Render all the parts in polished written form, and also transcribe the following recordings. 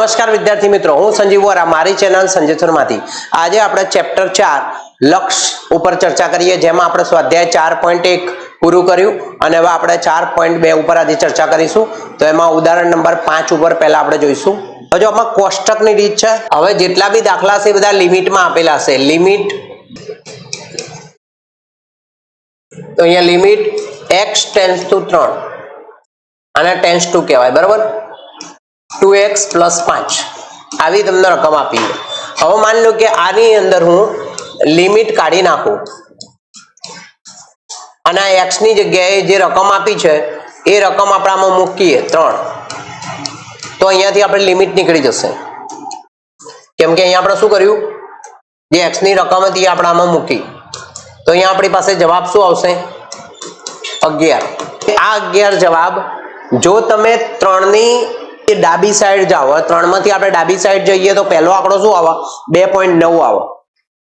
નમસ્કાર વિદ્યાર્થી મિત્રો, હું સંજીવ વોરા, મારી ચેનલ સંજીવમાંથી આજે આપણે ચેપ્ટર 4 લક્ષ્ય ઉપર ચર્ચા કરીએ, જેમાં આપણે સ્વાધ્યાય 4.1 પૂરું કર્યું અને હવે આપણે 4.2 ઉપર આજે ચર્ચા કરીશું। તો એમાં ઉદાહરણ નંબર 5 ઉપર પહેલા આપણે જોઈશું। તો જો આમાં કોષ્ટકની રીત છે। હવે જેટલા બી દાખલા છે બધા લિમિટમાં આપેલા છે। લિમિટ તો અહીંયા લિમિટ x ટેન્ડ્સ ટુ 3 અને ટેન્ડ્સ ટુ કહેવાય, બરાબર। 2x + 5 આવી તમને રકમ આપી છે। હવે માની લો કે આની અંદર હું લિમિટ કાઢી નાખું અને આ x ની જગ્યાએ જે રકમ આપી છે એ રકમ આપણે આમાં મૂકીએ 3, તો અહીંયાથી આપણે લિમિટ નીકળી જશે, કેમ કે અહીંયા આપણે શું કર્યું, જે x ની રકમ હતી આપણે આમાં મૂકી, તો અહીંયા આપણી પાસે જવાબ શું આવશે? 11। આ 11 જવાબ જો તમે 3 ની ડાબી સાઈડ જાઓ, 3 માંથી આપણે ડાબી સાઈડ જઈએ તો પહેલો આંકડો શું આવે? 2.9 આવે।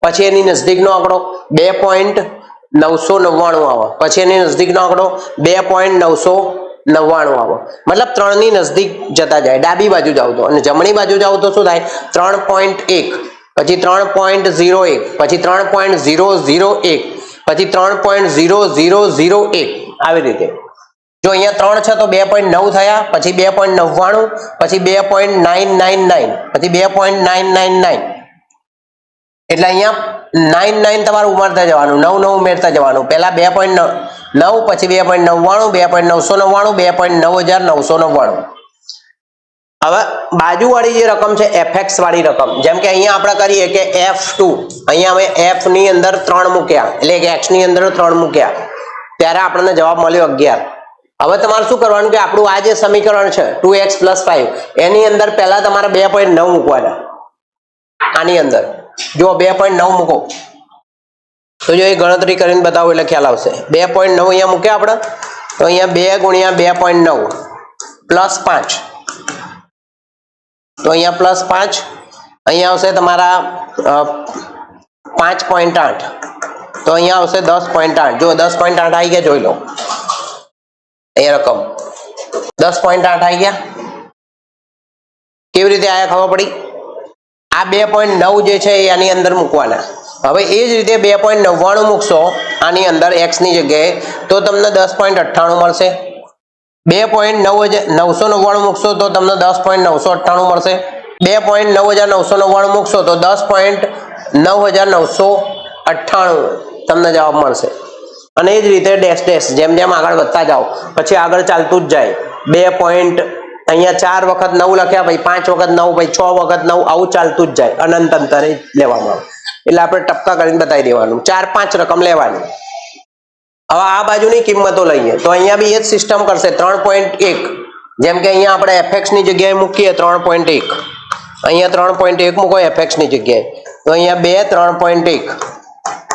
પછી એની નજીકનો આંકડો 2.999 આવે। પછી એની નજીકનો આંકડો 2.999 આવે। મતલબ 3 ની નજીક જતા જાય, ડાબી બાજુ જાવ તો, અને જમણી બાજુ જાવ તો શું થાય? 3.1, પછી 3.01, પછી 3.001, પછી 3.0001 આવી રીતે। જો અહીંયા 3 છે તો 2.9 થયા, પછી 2.99, પછી 2.999, પછી 2.999, એટલે અહીંયા 99 તમારે ઉમેરતા જવાનું, 9 ઉમેરતા જવાનું। પહેલા 2.9, પછી 2.99, 2.999, 2.9999। હવે બાજુવાળી જે રકમ છે fx વાળી રકમ, જેમ કે અહીંયા આપણે કરીએ કે f2, અહીંયા અમે f ની અંદર 3 મૂક્યા, એટલે કે x ની અંદર 3 મૂક્યા, ત્યારે આપણને જવાબ મળ્યો 11। હવે તમારે શું કરવાનું કે આપણું આ જે સમીકરણ છે 2x + 5, એની અંદર પહેલા તમારે 2.9 મૂકવાના। આની અંદર જો 2.9 મૂકો તો જો એ ગણતરી કરીને બતાવો એટલે ખ્યાલ આવશે। 2.9 અહીંયા મૂક્યા આપણે, તો અહીંયા 2 × 2.9 + 5, તો અહીંયા +5, અહીંયા આવશે તમારા 5.8, તો અહીંયા આવશે 10.8। જો 10.8 આવી ગયા, જોઈ લો અહીંયા રકમ 10.8 આવી ગયા। કેવી રીતે આયા ખબર પડી? આ 2.9 જે છે એની અંદર મૂકવાના। હવે એ જ રીતે 2.99 મૂકશો આની અંદર x ની જગ્યાએ તો તમને 10.98 મળશે। 2.999 મૂકશો તો તમને 10.998 મળશે। 2.9999 મૂકશો તો 10.9998 તમને જવાબ મળશે। અને એ જ રીતે ડેશ ડેશ જેમ જેમ આગળ વધતા જાઓ પછી આગળ ચાલતું જ જાય। 2. અહીંયા 4 વખત 9 લખ્યા, ભાઈ 5 વખત 9, ભાઈ 6 વખત 9, આવું ચાલતું જ જાય, અનંત અંતરે લેવામાં આવે। એટલે આપણે ટપકા કરીને બતાવી દેવાનું, 4-5 રકમ લેવાની। હવે આ બાજુની કિંમતો લઈએ તો અહીંયા બી એ જ સિસ્ટમ કરશે। 3.1, જેમ કે અહીંયા આપણે fx ની જગ્યાએ મૂકીએ 3.1, અહીંયા 3.1 મૂકો fx ની જગ્યાએ, તો અહીંયા 2 3.1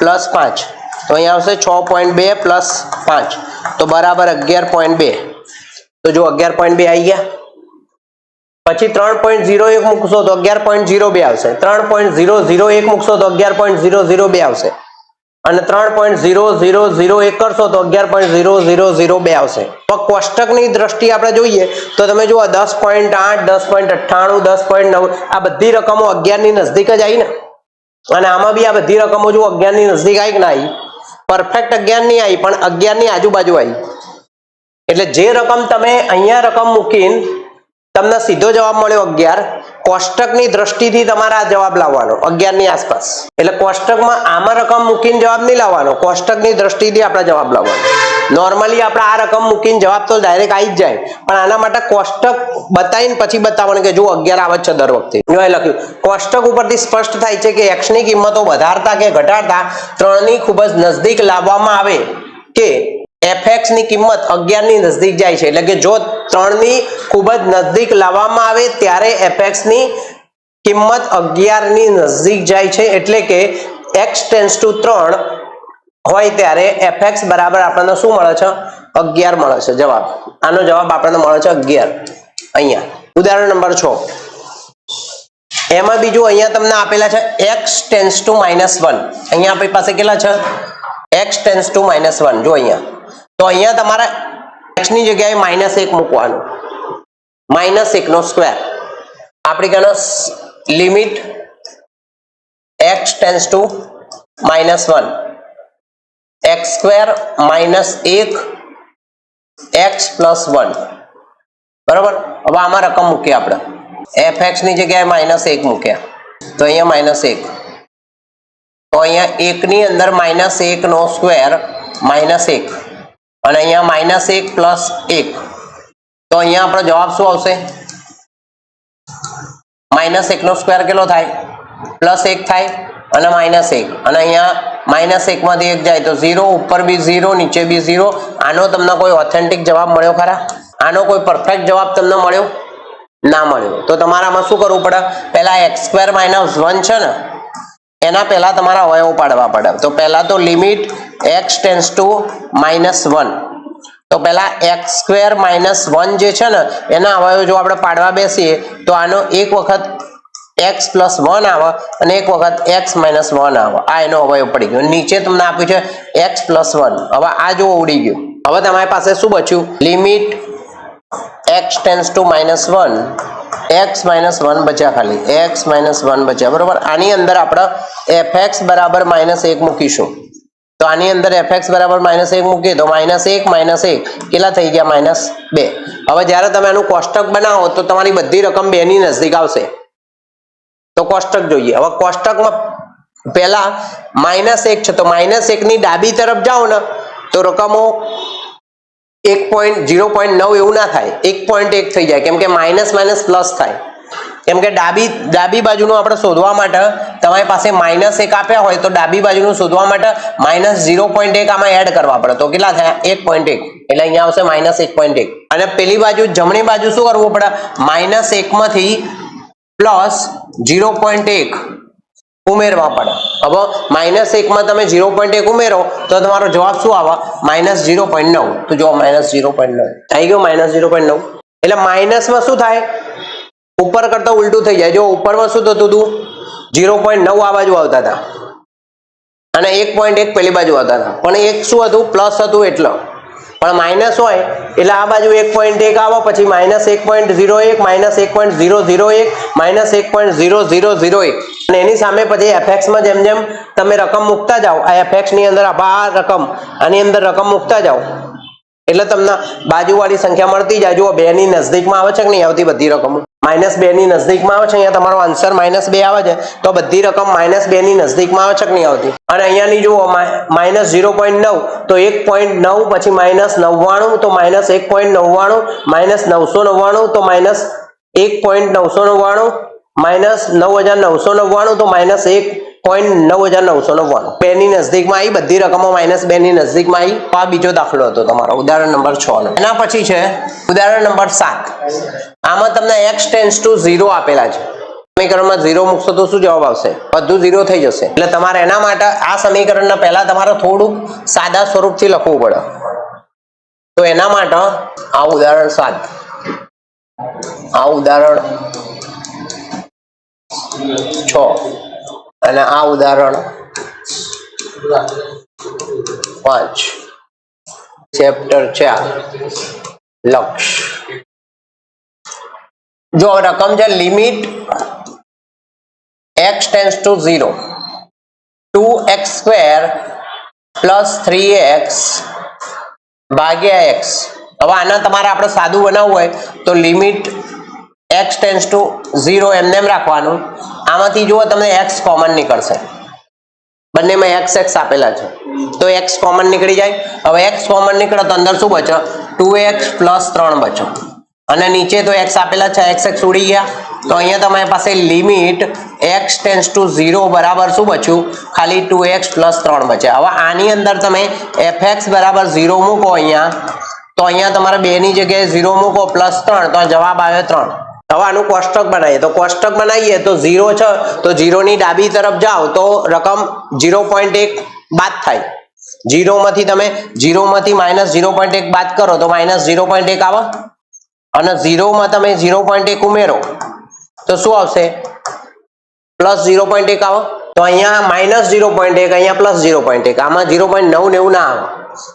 + 5, તો અહીંયા આવશે 6.2 + 5, તો બરાબર 11.2। તો જો 11.2 આવી ગયા। પછી 3.01 મૂકશો તો 11.02 આવશે। 3.001 મૂકશો તો 11.002 આવશે, અને 3.0001 કરશો તો 11.0002 આવશે। તો કોષ્ટકની દ્રષ્ટિએ આપણે જોઈએ તો તમે જુઓ 10.8, 10.98, 10.9 આ બધી રકમો 11 ની નજીક જ આવી ને, અને આમાં બી આ બધી રકમો જો 11 ની નજીક આવી કે ના આવી? પરફેક્ટ 11 ની આવી, પણ 11 ની આજુબાજુ આવી। એટલે જે રકમ તમે અહીંયા રકમ મૂકીને તમને સીધો જવાબ મળ્યો 11, કોષ્ટકની દ્રષ્ટિથી તમારે આ જવાબ લાવવાનો 11 ની આસપાસ। એટલે કોષ્ટકમાં આમાં રકમ મૂકીને જવાબ નહીં લાવવાનો, કોષ્ટકની દ્રષ્ટિથી આપણે જવાબ લાવવાનો। નોર્મલી આપણે આ રકમ મૂકીને જવાબ તો ડાયરેક્ટ આવી જ જાય, પણ આના માટે કોષ્ટક બતાવીને પછી બતાવવાનું કે જો 11 આવે છે દર વખતે। જો એ લખ્યું કોષ્ટક ઉપરથી સ્પષ્ટ થાય છે કે x ની કિંમતો વધારતા કે ઘટાડતા 3 ની ખૂબ જ નજીક લાવવામાં આવે કે fx ની કિંમત 11 ની નજીક જાય છે। એટલે કે જો 3 ની ખૂબ જ નજીક લાવવામાં આવે ત્યારે fx ની કિંમત 11 ની નજીક જાય છે। એટલે કે x ટેન્ડ્સ ટુ 3 હોય ત્યારે fx બરાબર આપણને શું મળે છે? 11 મળે છે જવાબ। આનો જવાબ આપણને મળે છે 11 અહીંયા। ઉદાહરણ નંબર 6, એમાં બીજું અહીંયા તમને આપેલા છે x ટેન્ડ્સ ટુ -1। અહીંયા આપણી પાસે કેટલા છે? x tends to -1। જો અહીંયા, તો અહીંયા તમારે x ની જગ્યાએ -1 મૂકવાનું, -1 નો સ્ક્વેર। આપણી કને limit x tends to -1 x square -1 x plus 1 બરાબર. હવે આમાં રકમ મૂકીએ આપણે fx ની જગ્યાએ -1 મૂક્યા તો અહીંયા -1 તો અહીંયા 1 ની અંદર -1 નો સ્ક્વેર -1 અને અહીંયા -1 પ્લસ 1 તો અહીંયા આપણો જવાબ શું આવશે? -1 નો સ્ક્વેર કેટલો થાય? +1 થાય અને -1 અને અહીંયા -1 માંથી 1 જાય તો 0, ઉપર બી 0 નીચે બી 0. આનો તમને કોઈ ઓથેન્ટિક જવાબ મળ્યો ખરા? આનો કોઈ પરફેક્ટ જવાબ તમને મળ્યો? ના મળ્યો. તો તમારામાં શું કરવું પડે? પહેલા x² -1 છે ને એના પહેલા તમારા અવયવો પાડવા પડે. તો પહેલા તો લિમિટ x ટેન્સ ટુ -1 તો પહેલા x² -1 જે છે ને એના અવયવો જો આપણે પાડવા બેસીએ તો આનો એક વખત x પ્લસ 1 આવે અને એક વખત x માઇનસ 1 આવે. આ એનો અવયવ પડી ગયો. નીચે તમને આપ્યું છે x પ્લસ 1. હવે આ જો ઉડી ગયું. હવે તમારી પાસે શું બચ્યું? Limit x tends to -1 x minus 1 બચ્યા, ખાલી x માઇનસ 1 બચ્યા બરોબર. આની અંદર આપણે fx બરાબર -1 મૂકીશું. તો આની અંદર fx બરાબર -1 મૂકીએ તો -1 કેટલા થઈ ગયા? -2. હવે જ્યારે તમે આનું કોષ્ટક બનાવો તો તમારી બધી રકમ 2 ની નજદીક આવશે. તો કોષ્ટક જોઈએ. હવે કોષ્ટકમાં પહેલા -1 છે તો -1 ની ડાબી તરફ જાઓ ને તો રકમો 0.9 એવું ના થાય, 1.1 થઈ જાય. કેમ કે માઇનસ માઇનસ પ્લસ થાય. કેમ કે ડાબી બાજુનું આપણે શોધવા માટે તમારી પાસે -1 આપ્યા હોય તો ડાબી બાજુનું શોધવા માટે -0.1 આમાં એડ કરવા પડે. તો કેટલા થયા? 1.1. એટલે અહીંયા આવશે -1.1. અને પેલી બાજુ જમણી બાજુ શું કરવું પડે? -1 માંથી પ્લસ 0.1 ઉમેરવા પડે. હવે -1 માં તમે 0.1 ઉમેરો તો તમારો જવાબ શું આવે? -0.9. તો જો -0.9 થઈ ગયો. -0.9 એટલે માઇનસમાં શું થાય? ઉપર કરતા ઉલટું થઈ જાય. જો ઉપરમાં શું થતું હતું? 0.9 આ બાજુ આવતા હતા અને 1.1 પેલી બાજુ આવતા હતા. પણ એક શું હતું? પ્લસ હતું એટલે. પણ માઇનસ હોય એટલે આ બાજુ 1.1 આવે, પછી -1.01 -1.001 -1.0001 અને એની સામે પછી fx માં જેમ જેમ તમે રકમ મૂકતા જાઓ, આ fx ની અંદર આ રકમ આની અંદર રકમ મૂકતા જાઓ એટલે તમને બાજુવાળી સંખ્યા મળતી જાય. જુઓ 2 ની નજદીકમાં આવે છે કે નહીં આવતી બધી રકમો? -2 ની નજદીકમાં આવે છે. અહીંયા તમારો આન્સર -2 આવે છે તો બધી રકમ -2 ની નજદીકમાં આવે છે કે નહીં આવતી? અને અહીંયાની જુઓ -0.9 તો 1.9 પછી -99 તો -1.99 -999 તો -1.999 -9999 તો -1.9999. 2 ની નજદીકમાં આવી બધી રકમો -2 ની નજદીકમાં આવી. આ બીજો દાખલો હતો તમારો, ઉદાહરણ નંબર 6 નો. એના પછી છે ઉદાહરણ નંબર 7. આમાં તમને x ટેન્સ ટુ 0 આપેલા છે. સમીકરણમાં 0 મૂકશો તો શું જવાબ આવશે? બધું 0 થઈ જશે. એટલે તમારે એના માટે આ સમીકરણના પહેલા તમારે થોડુંક સાદા સ્વરૂપથી લખવું પડે. તો એના માટે આ ઉદાહરણ 7, આ ઉદાહરણ 6 અને આ ઉદાહરણ 5 ચેપ્ટર 4 લક્ષ. જો રકમ છે limit x tends two 0 2x² plus 3x ભાગ્યા x. હવે આના તમારે આપણે સાદું બનાવવું હોય તો લિમિટ x ટેન્સ ટુ 0 એમને એમ રાખવાનું. આમાંથી જુઓ તમને x કોમન નીકળશે. બંનેમાં x આપેલા છે તો x કોમન નીકળી જાય. હવે x કોમન નીકળે તો અંદર શું બચે? 2x પ્લસ 3 બચો અને નીચે તો x આપેલા છે, x ઉડી ગયા. તો અહીંયા તમારી પાસે લિમિટ x ટેન્સ ટુ 0 બરાબર શું બચ્યું? ખાલી 2x પ્લસ 3 બચ્યા. હવે આની અંદર તમે fx બરાબર 0 મૂકો અહીંયા, તો અહીંયા તમારે 2 ની જગ્યાએ 0 મૂકો પ્લસ 3 તો જવાબ આવ્યો 3. હવે આનું કોષ્ટક બનાવીએ તો કોષ્ટક બનાવીએ તો 0 છે તો 0 ની ડાબી તરફ જાઓ તો રકમ 0.1 બાદ થાય. 0 માંથી તમે 0 માંથી -0.1 બાદ કરો તો -0.1 આવે અને 0 માં તમે 0.1 ઉમેરો તો શું આવશે? +0.1 આવે. તો અહીંયા -0.1 અહીંયા +0.1. આમાં 0.9 ને એવું ના આવે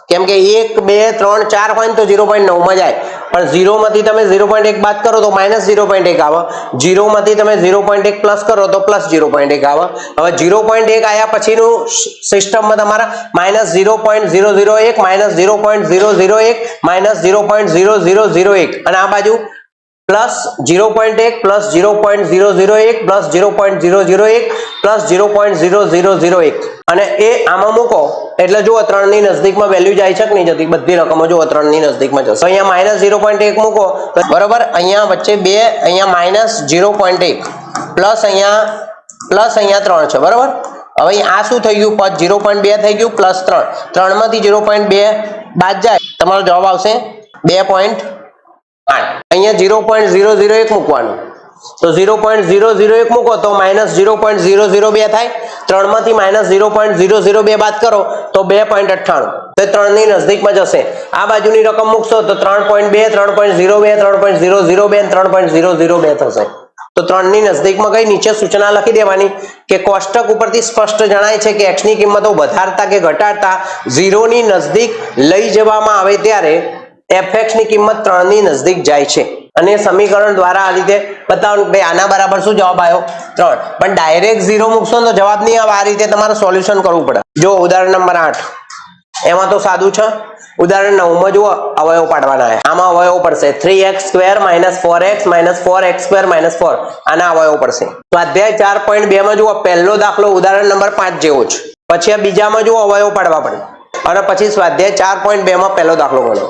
કેમ કે 1 2 3 4 હોય ને તો 0.9 માં જાય પણ 0 માંથી તમે 0.1 બાદ કરો તો -0.1 આવે, 0 માંથી તમે 0.1 પ્લસ કરો તો +0.1 આવે. હવે 0.1 આયા પછીનું સિસ્ટમમાં તમારા -0.001 -0.001 -0.0001 અને આ બાજુ +0.1 +0.001 +0.001 +0.0001 અને એ આમાં મૂકો એટલે જુઓ 3 ની નજદીકમાં વેલ્યુ જાય છે કે નહીં જતી? બધી રકમો જુઓ 3 ની નજદીકમાં જશે. અહીંયા -0.1 મૂકો બરોબર, અહીંયા વચ્ચે 2, અહીંયા -0.1 પ્લસ અહીંયા 3 છે બરોબર. હવે આ શું થઈ ગયું? પદ 0.2 થઈ ગયું +3, 3 માંથી 0.2 બાદ જાય તમારો જવાબ આવશે 2.8. અહીંયા 0.001 મૂકવાનું તો 0.001 મૂકો તો -0.002 થાય, 3 માંથી -0.002 બાદ કરો તો 2.98, તો 3 ની નજદીકમાં જશે. આ બાજુની રકમ મૂકશો તો 3.2 3.02 3.002 અને 3.002 થશે. તો 3 ની નજદીકમાં કઈ નીચે સૂચના લખી દેવાની કે કોષ્ટક ઉપરથી સ્પષ્ટ જણાય છે કે x ની કિંમતો વધારતા કે ઘટાડતા 0 ની નજદીક લઈ જવામાં આવે ત્યારે fx ની કિંમત 3 ની નજદીક જાય છે. અને સમીકરણ દ્વારા આ રીતે બતાવો ભાઈ આના બરાબર શું જવાબ આવ્યો? 3. પણ ડાયરેક્ટ 0 મૂકશો તો જવાબ નહીં આવે, આ રીતે તમારે સોલ્યુશન કરવું પડે. જો ઉદાહરણ નંબર 8 એમાં તો સાદું છે. ઉદાહરણ 9 માં જુઓ અવયવ પાડવાના છે. આમાં અવયવ પડશે 3x² - 4x - 4x² - 4, આના અવયવ પડશે. સ્વાધ્યાય 4.2 માં જુઓ પહેલો દાખલો ઉદાહરણ નંબર 5 જેવો છે. પછી આ બીજામાં જુઓ અવયવ પાડવા પડે અને પછી સ્વાધ્યાય 4.2 માં પહેલો દાખલો ગણો.